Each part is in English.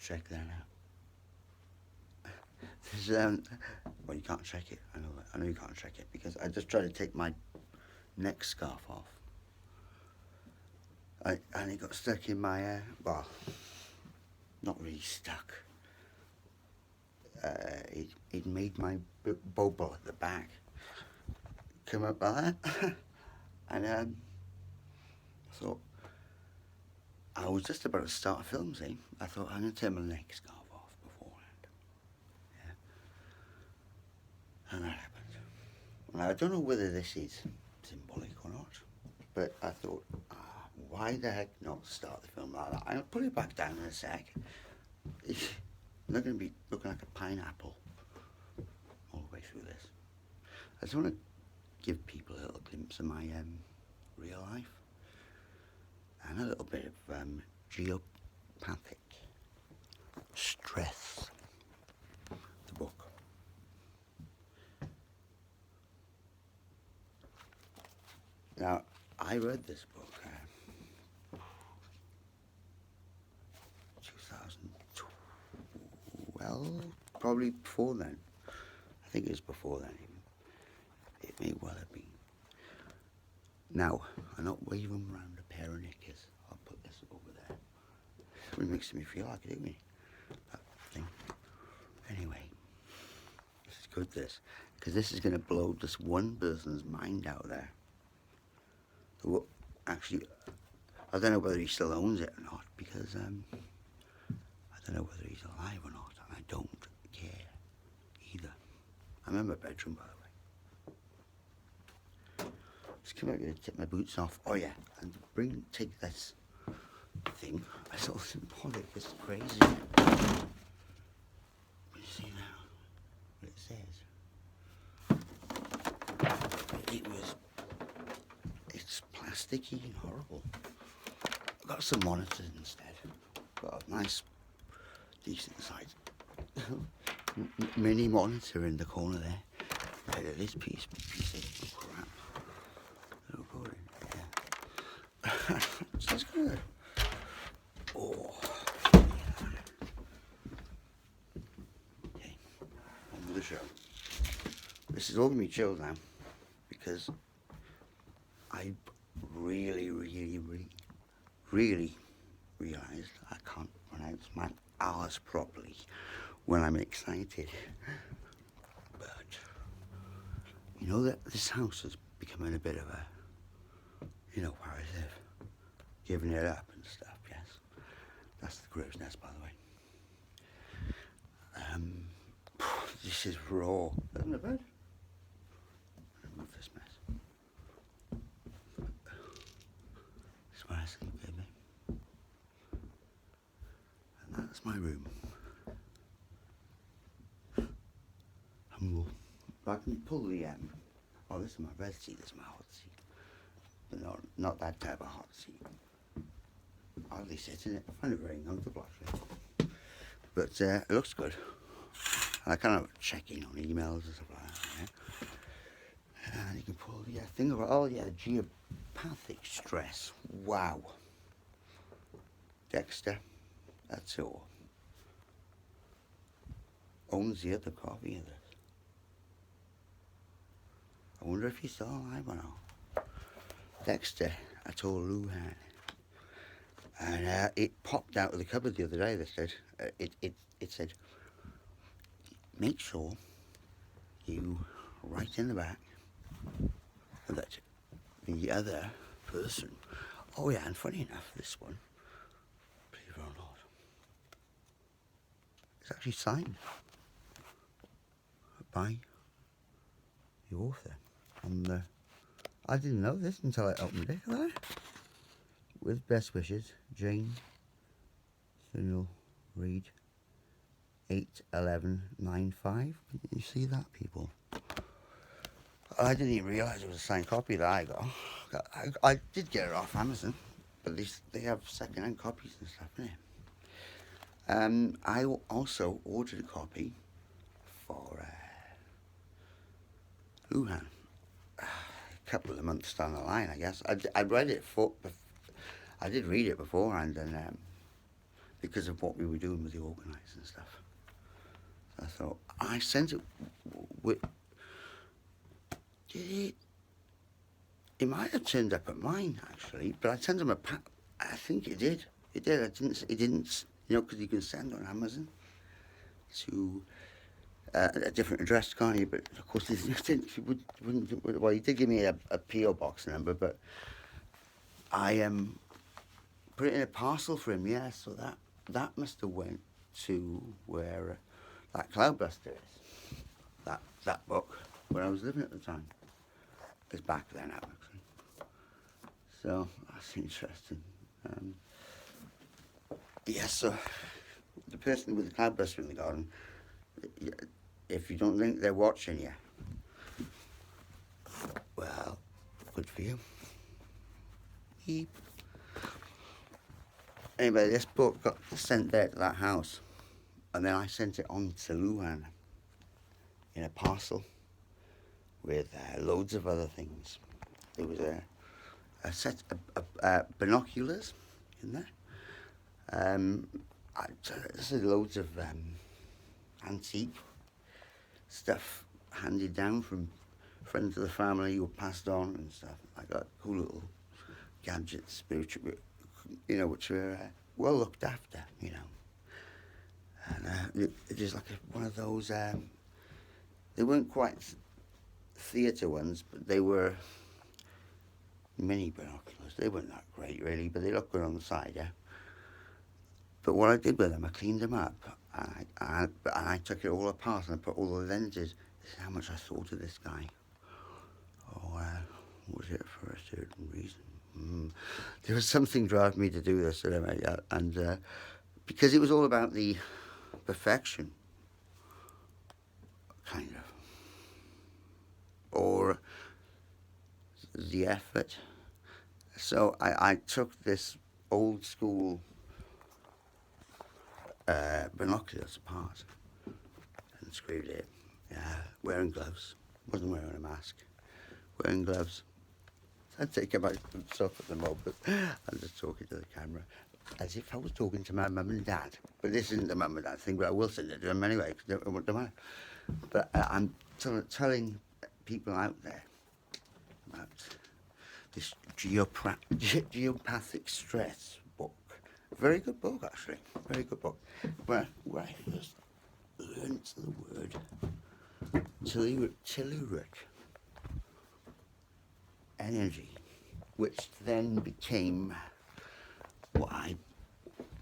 check that out. Well, you can't check it. I know that. I know you can't check it because I just tried to take my neck scarf off. And it got stuck in my hair. Well, not really stuck. It made my bubble at the back come up like that. And I thought, I was just about to start a film scene. I thought, I'm going to take my neck scarf off beforehand. Yeah. And that happened. And I don't know whether this is symbolic or not, but I thought, why the heck not start the film like that? I'll put it back down in a sec. I'm not going to be looking like a pineapple all the way through this. I just want to give people a little glimpse of my real life and a little bit of geopathic stress. The book. Now, I read this book 2012, probably before then. I think it was before then even. It may well have been. Now, I'm not waving around a pair of knickers. I'll put this over there. It makes me feel like it, doesn't it? That thing. Anyway, this is good, this. Because this is going to blow just one person's mind out there. Who actually, I don't know whether he still owns it or not, because I don't know whether he's alive or not, and I don't care either. I'm in my bedroom, by the way. Just come out here to take my boots off. Oh yeah, and take this thing. I saw symbolic. It's crazy. You see now what it says? It's plasticky and horrible. I've got some monitors instead. Got a nice, decent size mini monitor in the corner there. Right at this piece of crap. Recording, yeah. It's good. Oh. Okay, on with the show. This is all going to be chilled now because I really realised I can't pronounce my R's properly when I'm excited. But you know that this house is becoming a bit of a, where I live, giving it up and stuff. Yes, that's the crow's nest, by the way. This is raw. Isn't it bad? Remove this mess. That's where I sleep, baby. And that's my room. Humble. If I can pull the oh, this is my bed seat. This is my hot seat. But not that type of hot seat. I hardly sit in it. I find it very uncomfortable actually. But it looks good. I kind of check in on emails and stuff like that. Yeah? And you can pull the thing about, geopathic stress. Wow. Dexter, that's all. Owns the other copy of this. I wonder if he's still alive or not. Dexter, I told Luhan. And it popped out of the cupboard the other day. They said, it said, make sure you write in the back that the other person. Oh yeah, and funny enough, this one, believe it or not, it's actually signed by the author. I didn't know this until I opened it. Look at that. With best wishes, Jane Sunil Reed, 8/11/95. You see that, people? I didn't even realise it was a signed copy that I got. I did get it off Amazon, but they have second-hand copies and stuff, innit? I also ordered a copy for Luhan. A couple of months down the line, I guess. I read it I did read it beforehand, and because of what we were doing with the organiser and stuff. So I thought, I sent it with, did it might have turned up at mine, actually, but I sent him a pack. I think it did. It did. It didn't, you know, because you can send on Amazon to a different address, can't you? But of course, well, he did give me a P.O. box number, but I put it in a parcel for him, yeah, so that must have went to where that Cloudbuster is. That book, where I was living at the time. It's back there now, actually. So, that's interesting. Yeah, so the person with the Cloudbuster in the garden, if you don't think they're watching you, well, good for you. Beep. Anyway, this book got sent there to that house, and then I sent it on to Luan in a parcel with loads of other things. There was a set of binoculars in there. This is loads of antique stuff handed down from friends of the family who passed on and stuff. I got cool little gadgets, spiritual, you know, which were well looked after, you know. And it is like one of those, they weren't quite theatre ones, but they were mini binoculars. They weren't that great, really, but they looked good on the side, yeah. But what I did with them, I cleaned them up, and I took it all apart, and I put all the lenses. This is how much I thought of this guy. Oh, was it for a certain reason? There was something driving me to do this, and because it was all about the perfection, kind of, or the effort. So I took this old school binoculars apart and screwed it. Wearing gloves. Wasn't wearing a mask. Wearing gloves. I'd take my boots off at the moment. I'm just talking to the camera as if I was talking to my mum and dad. But this isn't the mum and dad thing, but I will send it to them anyway, because it won't matter. But I'm telling people out there about this geopathic stress book. Very good book, actually. Very good book. Where I first learned the word telluric energy, which then became what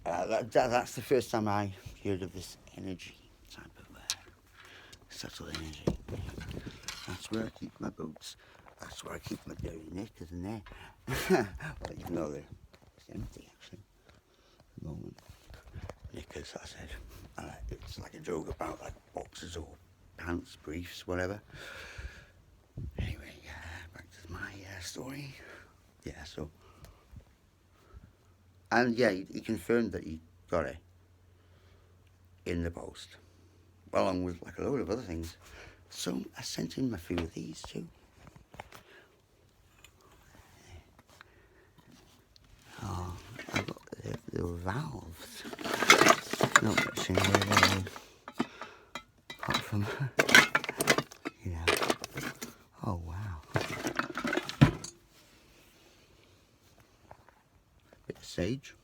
that's the first time I heard of this energy type of subtle energy. That's where I keep my boots. That's where I keep my dirty knickers in there. Well, even though they're empty, actually, at the moment. Knickers, I said. It's like a joke about like boxers or pants, briefs, whatever. Anyway, back to my story. Yeah, so. And yeah, he confirmed that he got it in the post, along with like a load of other things. So I sent him a few of these too. Oh, I got the valves. Not much in there, apart from, you know. Oh wow. Bit of sage.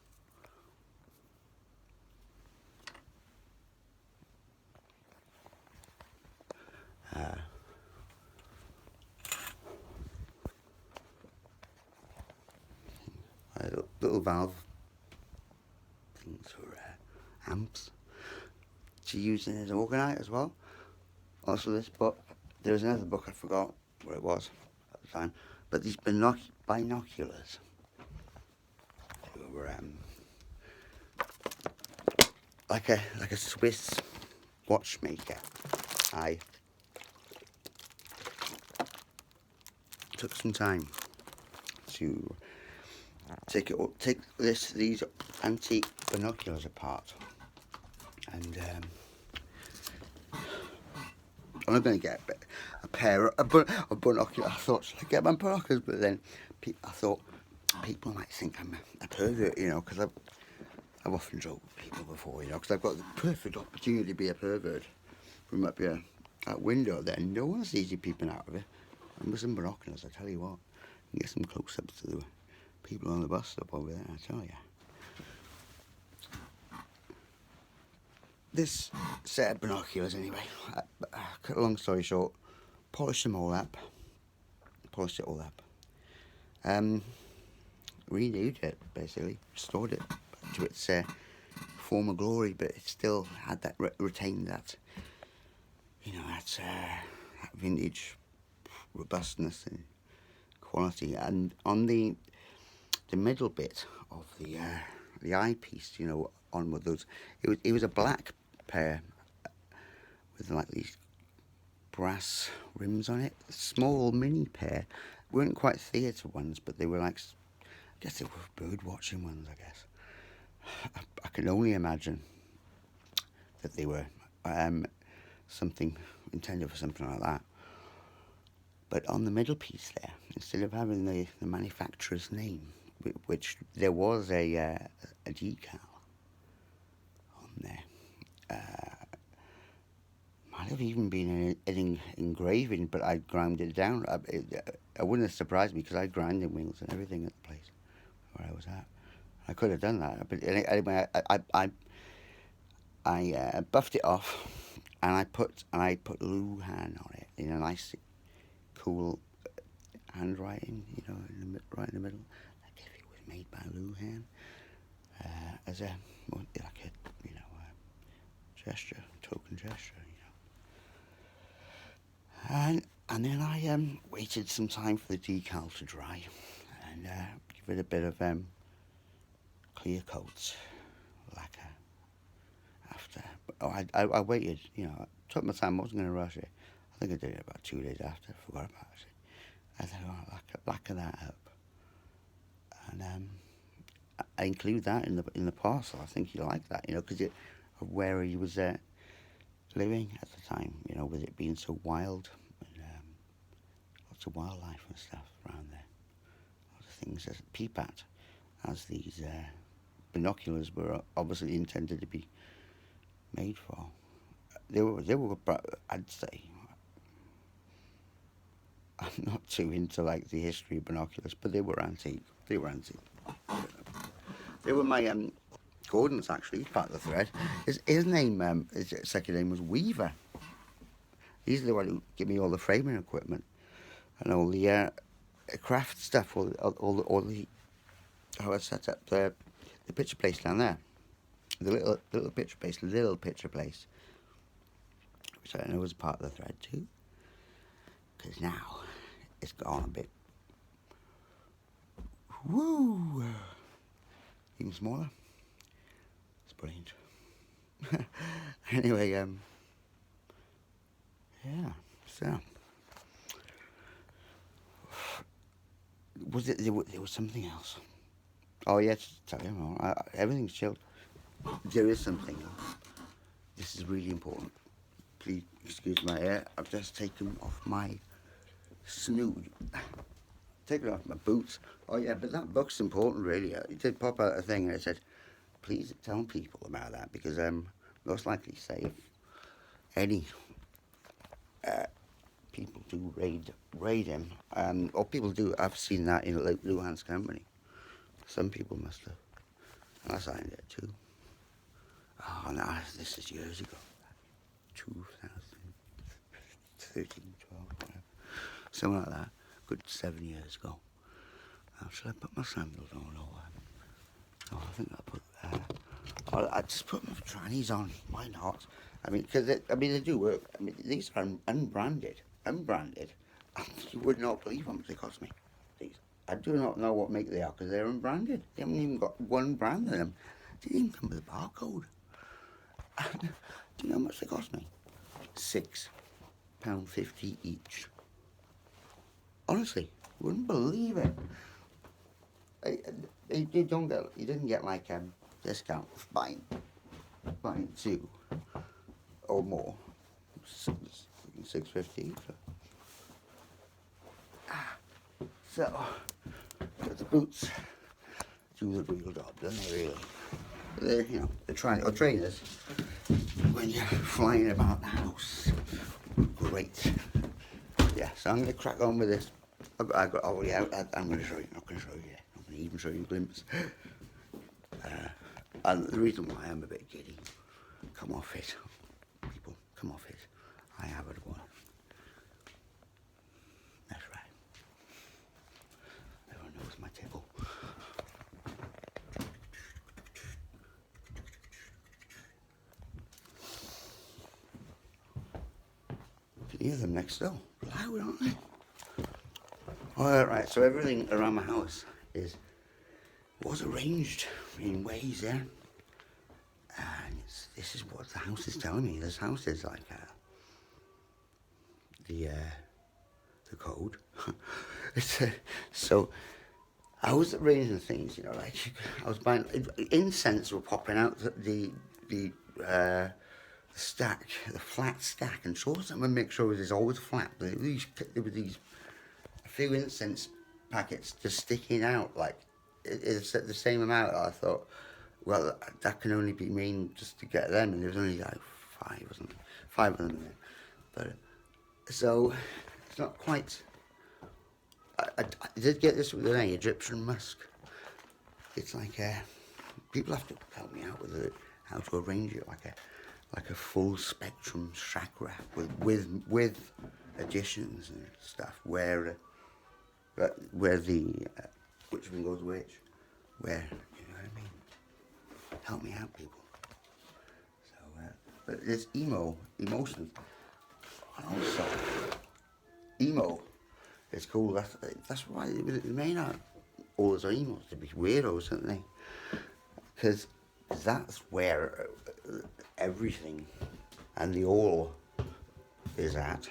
Little valve things for amps to use in his orgonite as well. Also this book, there was another book, I forgot where it was at the time, but these binoculars, they were like a Swiss watchmaker. I took some time to take these antique binoculars apart, and I'm going to get a pair of binoculars. I thought, should I get my binoculars? But then I thought people might think I'm a pervert, you know, because I've often joked with people before, you know, because I've got the perfect opportunity to be a pervert from up here. That window there, no one sees you peeping out of it. And with some binoculars, I tell you what, you get some close-ups to the people on the bus stop over there, I tell you. This set of binoculars, anyway, cut a long story short, polished them all up. Polished it all up. Renewed it, basically. Restored it to its former glory, but it still had that, retained that, you know, that vintage robustness and quality. And on the middle bit of the eyepiece, you know, on with those, it was a black pair with like these brass rims on it. Small mini pair. Weren't quite theatre ones, but they were like, I guess they were bird watching ones, I guess. I can only imagine that they were something intended for something like that. But on the middle piece there, instead of having the manufacturer's name, which there was a decal on there, might have even been an engraving, but I ground it down. I wouldn't have surprised me because I grinding wheels and everything at the place where I was at. I could have done that, but anyway, I buffed it off, and I put Luhan on it in a nice, cool handwriting, you know, right in the middle, like if it was made by Luhan, as a you know, gesture, token gesture, you know. And then I waited some time for the decal to dry, and give it a bit of clear coat lacquer after. I waited, you know, took my time. I wasn't going to rush it. I think I did it about 2 days after. I forgot about it. I thought, oh, lacquer that up, and I include that in the parcel. I think he liked that, you know, because of where he was living at the time, you know, with it being so wild, and lots of wildlife and stuff around there. Lots of things to peep at, as these binoculars were obviously intended to be made for. They were, I'd say, I'm not too into like the history of binoculars, but they were antique. They were antique. They were my Gordon's, actually, part of the thread. His name, his second name was Weaver. He's the one who gave me all the framing equipment and all the craft stuff, all the how I set up the picture place down there, the little picture place, which I know was part of the thread too, because now it's gone a bit, woo, even smaller. It's brilliant. Anyway, yeah, so was it? There was something else. Oh yes, tell you, everything's chilled. There is something else. This is really important. Please excuse my hair. I've just taken off my snood. Taken off my boots. Oh yeah, but that book's important, really. It did pop out a thing, and it said, "Please tell people about that," because most likely say if any people do raid him, or people do. I've seen that in Luhan's company. Some people must have, and I signed it too. Oh no, this is years ago, 2013, 12, whatever, something like that. Good 7 years ago. Now, should I put my sandals on or? Oh, I think I just put my trannies on. Why not? I mean, because they do work. I mean, these are unbranded. You would not believe how much they cost me. These. I do not know what make they are because they're unbranded. They haven't even got one brand in them. They didn't even come with a barcode. Do you know how much they cost me? £6.50 each. Honestly, you wouldn't believe it. You didn't get like discount for buying 2 or more. £6.50. So, the boots do the real job, don't they, really? the trainers when you're flying about the house. Great. Yeah, so I'm going to crack on with this. I'm going to show you. I'm not going to show you yet. I'm going to even show you a glimpse. And the reason why I'm a bit giddy, come off it, people, come off it. I have it one. That's right. Everyone knows my table. You can hear them next door. Loud, aren't they? Alright, so everything around my house was arranged in ways, yeah. And this is what the house is telling me. This house is like the code. So I was arranging things, like I was buying incense were popping out the stack, the flat stack, and sure someone make sure it is always flat. There were these a few incense packets just sticking out like it's the same amount. I thought, well, that can only be mean just to get them, and there was only like five of them there. But so it's not quite. I did get this with an Egyptian musk. It's like people have to help me out with it, how to arrange it like a full spectrum shack wrap with additions and stuff where the which one goes which, where, you know what I mean? Help me out, people. So, but this emotions, and also emo. It's cool. That's why it may not always are emos to be weirdos, aren't they? Because that's where everything and the all is at,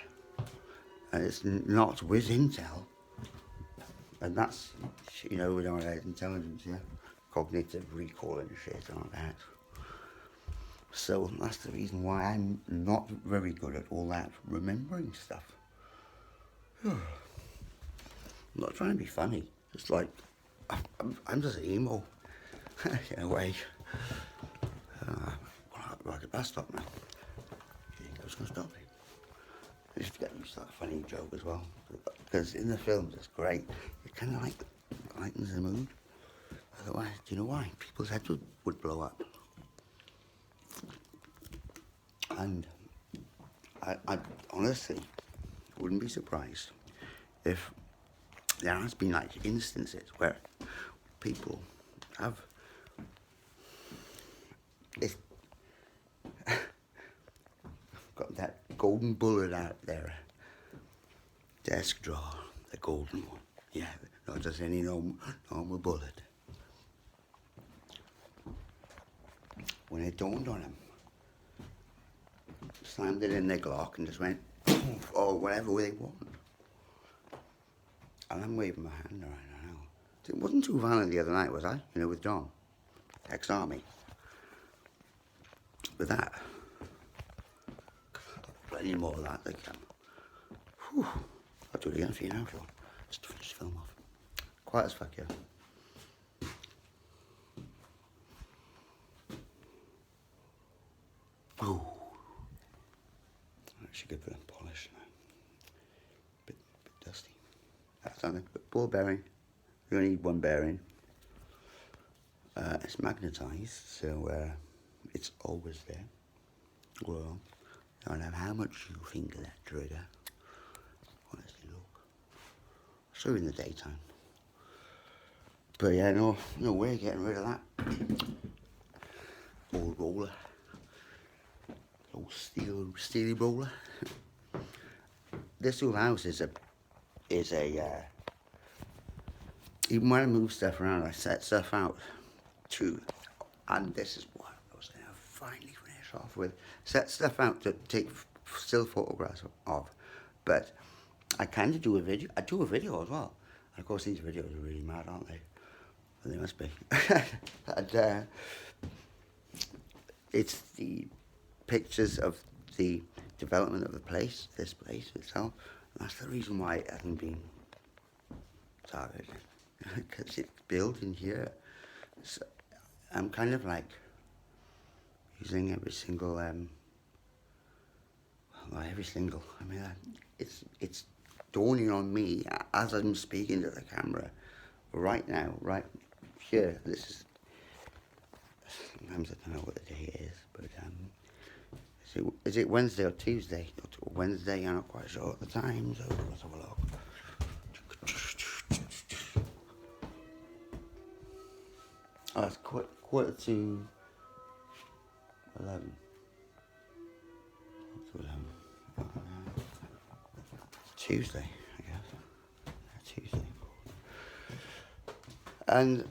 and it's not with Intel. And that's, we don't have intelligence, yeah, cognitive recall and shit and all that. So that's the reason why I'm not very good at all that remembering stuff. I'm not trying to be funny. It's like I'm just emo in a way. Like a bus stop now. You think I was going to stop it? I just get used to that funny joke as well, because in the films it's great. It kind of lightens the mood. Otherwise, do you know why? People's heads would blow up. And I honestly wouldn't be surprised if there has been instances where people have got that golden bullet out there desk drawer, the golden one. Yeah, not just any normal bullet. When it dawned on him, slammed it in their Glock and just went, or whatever they want. And I'm waving my hand around now. It wasn't too violent the other night, was I? With John, ex-army. With that, plenty more of that they come. Whew. I'll do it again for you now, if you want. Just to finish the film off. Quiet as fuck, yeah. Ooh. Actually good for the polish now. Bit dusty. That's something. But ball bearing. You only need one bearing. It's magnetised, so it's always there. Well, I don't know how much you think of that trigger. Honestly, look. I'll show you in the daytime. But yeah, no way of getting rid of that old roller. Old steely roller. This old house is a even when I move stuff around, I set stuff out too, and this is what I was going to finally finish off with. Set stuff out to take still photographs of, but I kind of do a video. I do a video as well, and of course these videos are really mad, aren't they? Well, they must be. And it's the pictures of the development of the place, this place itself. And that's the reason why it hasn't been targeted, because it's built in here. So I'm kind of like using every single, I mean, it's dawning on me as I'm speaking to the camera right now, right here. This is, sometimes I don't know what the day is, but is it Wednesday or Tuesday? Wednesday, I'm not quite sure at the time, so let's have a look. Oh, it's quarter to 11. Tuesday, I guess. Tuesday. And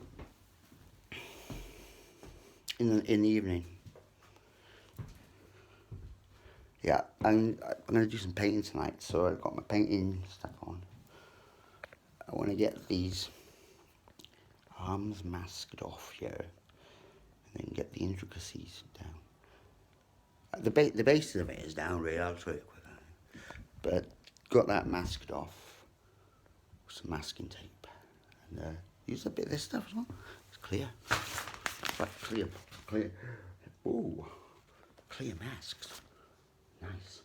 in the evening, yeah, I'm going to do some painting tonight, so I've got my painting stuff on. I want to get these arms masked off here, and then get the intricacies down. The base of it is down really, I'll show you quick. But got that masked off with some masking tape, and use a bit of this stuff as well. It's clear, like clear. Ooh, clear masks, nice.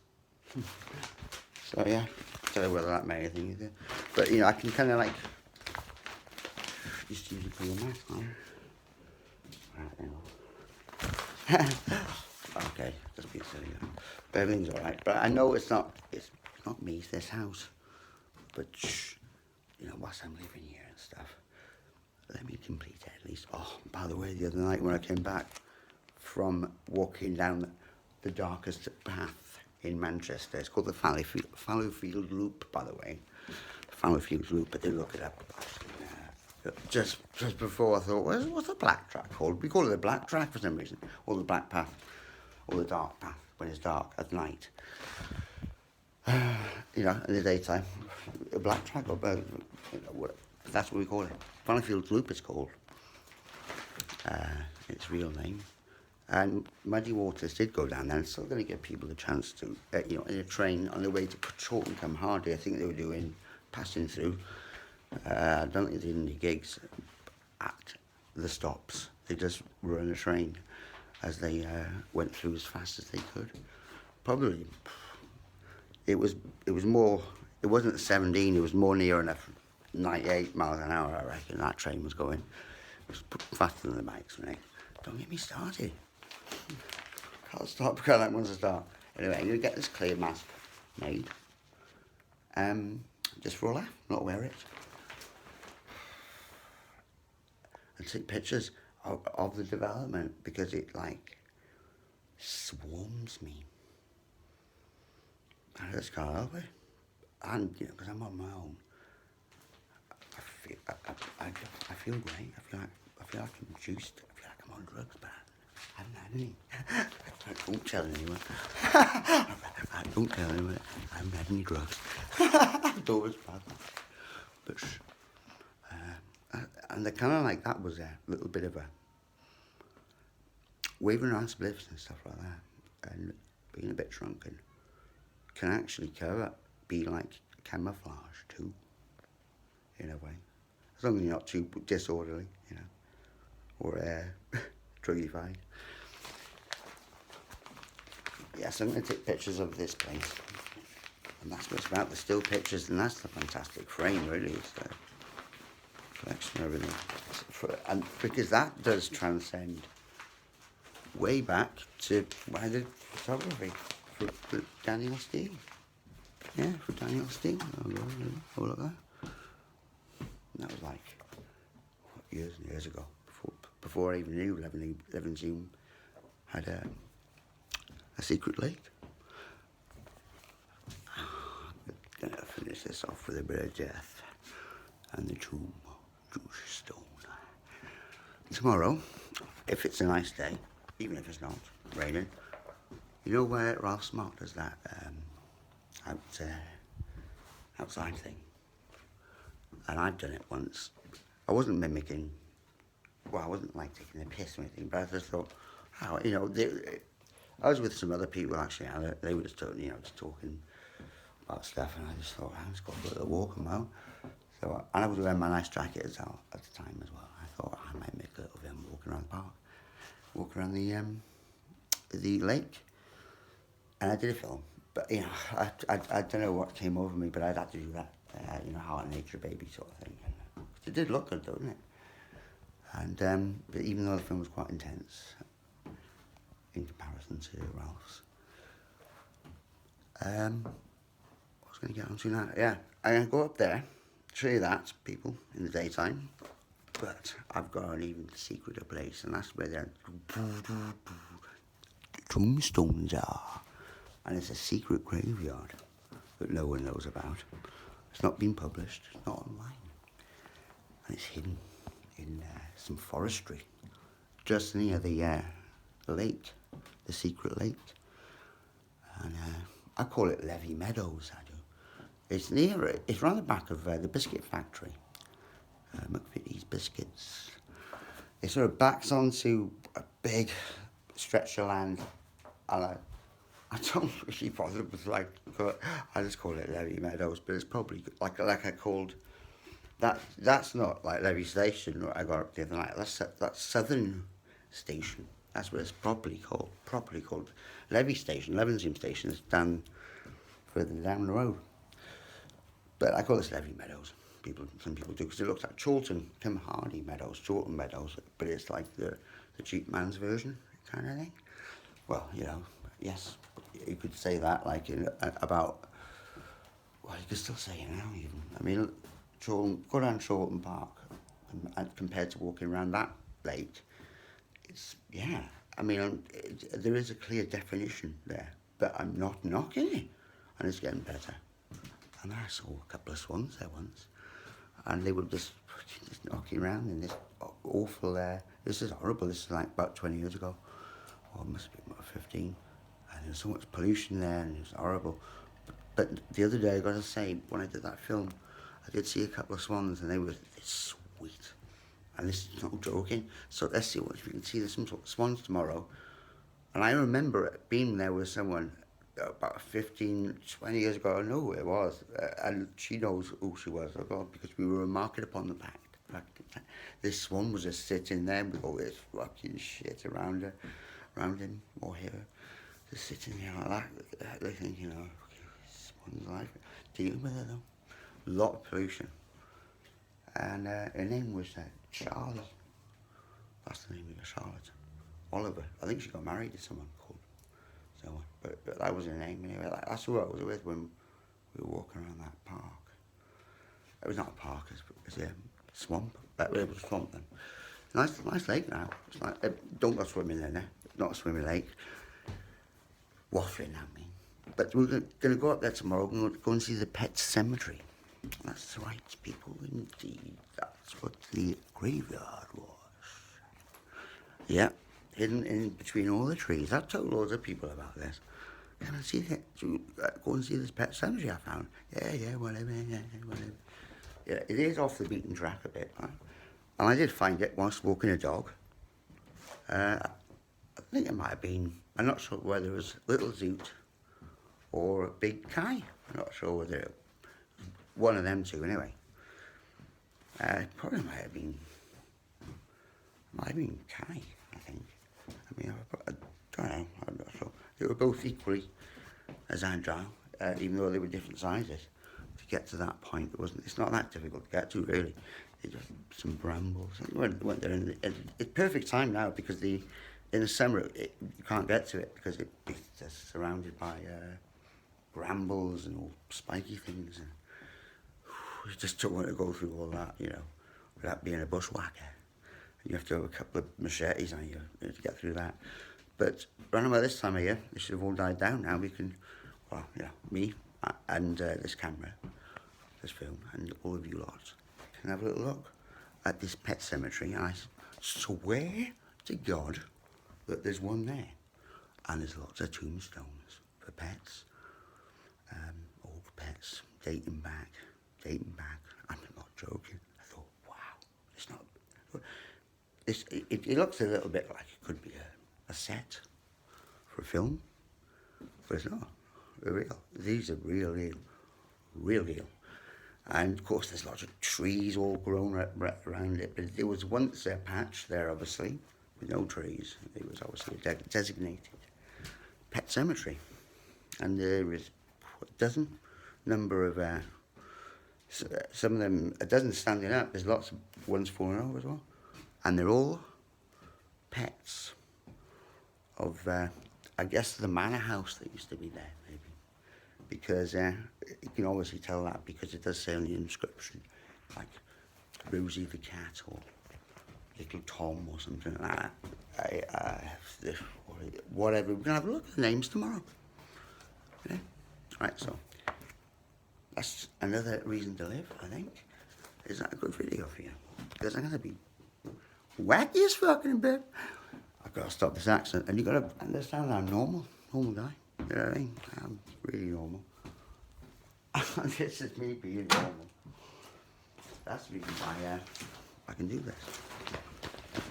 So yeah, don't know whether that made anything either, but you know I can kind of like just use a clear mask on. Right now. Okay, just be silly now. But everything's alright. But I know it's not me, it's this house. But you know, whilst I'm living here and stuff, let me complete it at least. Oh, by the way, the other night when I came back from walking down the darkest path in Manchester, it's called the Fallowfield Loop, by the way. The Fallowfield Loop, but they look it up. Just before I thought, what's the black track called? We call it the black track for some reason, or the black path, or the dark path when it's dark at night. You know, in the daytime, a black track, or that's what we call it. Fallowfield Loop it's called. Its real name. And Muddy Waters did go down there, and it's still going to give people a chance to, you know, in a train on the way to Chorlton come Hardy. I think they were passing through. I don't think they did any gigs at the stops. They just run a train as they went through as fast as they could. Probably, it was more. It wasn't 17. It was more near enough 98 miles an hour. I reckon that train was going. It was faster than the bikes, right? Don't get me started. Can't stop because that wants to start. Anyway, I'm gonna get this clear mask made. Just for a laugh, not wear it. And take pictures of the development because it like swarms me. I just can't help it. And you know, because I'm on my own, I feel great. I feel like I'm juiced. I feel like I'm on drugs, but I haven't had any. I don't tell anyone. I don't tell anyone. I haven't had any drugs. It's always bad. But and the kind of like that was a little bit of a waving around spliffs and stuff like that, and being a bit drunk and can actually be like camouflage too, in a way, as long as you're not too disorderly, you know, or druggified. Yes, I'm going to take pictures of this place, and that's what it's about, the still pictures, and that's the fantastic frame, really. It's the collection of everything, and because that does transcend way back to when I did photography for Daniel Steele. Yeah, for Daniel Steele. Oh, look at that. And that was like years and years ago, before I even knew Levenshulme had a secret lake. I'm gonna finish this off with a bit of death and the tomb, stone. Tomorrow, if it's a nice day, even if it's not raining, you know where Ralph Smart does that outside thing, and I've done it once. I wasn't mimicking. Well, I wasn't like taking a piss or anything, but I just thought, you know, I was with some other people actually, and they were just talking, you know, just talking about stuff, and I just thought, I just got a little walk on my own. So, and I was wearing my nice jacket at the time as well. I thought I might make a little bit walking around the park, walk around the the lake, and I did a film. But you know, I don't know what came over me, but I'd had to do that. You know, how a nature baby sort of thing. And, it did look good, though, didn't it? And but even though the film was quite intense in comparison to Ralph's, I was going to get onto now. Yeah, I'm going to go up there, show you that, people, in the daytime. But I've got an even secreter place, and that's where the tombstones are. And it's a secret graveyard that no one knows about. It's not been published, it's not online. And it's hidden in some forestry, just near the lake, the secret lake. And I call it Levy Meadows, I do. It's near it, it's round the back of the biscuit factory, McVitie's Biscuits. It sort of backs onto a big stretch of land, and I don't really bother with I just call it Levy Meadows, but it's probably like I called, that's not like Levy Station, what I got up the other night, that's Southern Station. That's what it's properly called. Levy Station, Levenshulme Station is down further down the road. But I call this Levy Meadows. Some people do, because it looks like Chorlton, Tim Hardy Meadows, Chorlton Meadows, but it's like the cheap man's version kind of thing. Well, you know, yes, you could say that like about, well, you could still say it now even. I mean, go down Chorlton Park, and compared to walking around that lake, it's, yeah, I mean, there is a clear definition there, but I'm not knocking it, and it's getting better. And I saw a couple of swans there once, and they were just knocking around in this awful, this is horrible, this is like about 20 years ago, or it must be about 15, and there's so much pollution there, and it's horrible. But the other day, I got to say, when I did that film, I did see a couple of swans, and they were sweet. And this is no joking. So let's see if we can see some swans tomorrow. And I remember being there with someone about 15, 20 years ago. I know who it was. And she knows who she was, because we were remarking upon the fact this swan was just sitting there with all this fucking shit around him or her. Just sitting there like that. They think, you know, swan's life. Dealing with it though. A lot of pollution. And her name was Charlie. That's the name of her, Charlotte. Oliver. I think she got married to someone called someone. But that was her name anyway. That's who I was with when we were walking around that park. It was not a park, it was a swamp. It was a swamp then. Nice lake now. It's like, don't go swimming in there. Not a swimming lake. Waffling, I mean. But we're going to go up there tomorrow and go and see the pet cemetery. That's right, people, indeed. That's what the graveyard was. Yeah, hidden in between all the trees. I've told loads of people about this. Can I see that? Go and see this pet cemetery I found. Yeah, whatever. Yeah, it is off the beaten track a bit. Right? And I did find it whilst walking a dog. I think it might have been, I'm not sure whether it was Little Zoot or a Big Kai. I'm not sure whether it one of them two, anyway. Probably might have been Kai, I think. I mean, I don't know, I'm not sure. They were both equally as agile, even though they were different sizes. To get to that point, it's not that difficult to get to, really. It's just some brambles. Went there, and it's perfect time now, because in the summer you can't get to it, because it's just surrounded by brambles and all spiky things. And you just don't want to go through all that, you know, without being a bushwhacker. You have to have a couple of machetes on you to get through that. But around about this time of year, they should have all died down now. We can, well, you know, me and this camera, this film, and all of you lots can have a little look at this pet cemetery. And I swear to God that there's one there. And there's lots of tombstones for pets, old pets, dating back. I'm not joking. I thought, wow, it's not. It looks a little bit like it could be a set for a film, but it's not. They're real. These are real. And of course, there's lots of trees all grown around it. But there was once a patch there, obviously, with no trees. It was obviously designated pet cemetery, and there is a dozen number of some of them, a dozen standing up. There's lots of ones falling over as well, and they're all pets of I guess the manor house that used to be there, maybe, because you can obviously tell that because it does say on the inscription like Rosie the cat or Little Tom or something like that. Whatever. We're gonna have a look at the names tomorrow. Yeah. Right. So that's another reason to live, I think. Is that a good video for you? Because I'm gonna be wacky as fucking bit. I've got to stop this accent, and you got to understand I'm normal guy. You know what I mean? I'm really normal. This is me being normal. That's the reason why I can do this.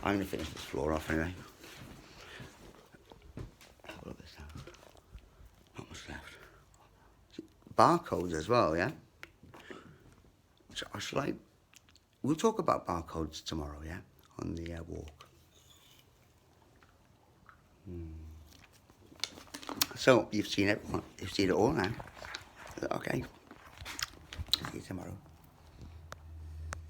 I'm going to finish this floor off anyway. Have a look at this now. Not much left. Barcodes as well, yeah? So we'll talk about barcodes tomorrow, yeah? On the walk. So you've seen it. You've seen it all now. Okay. See you tomorrow.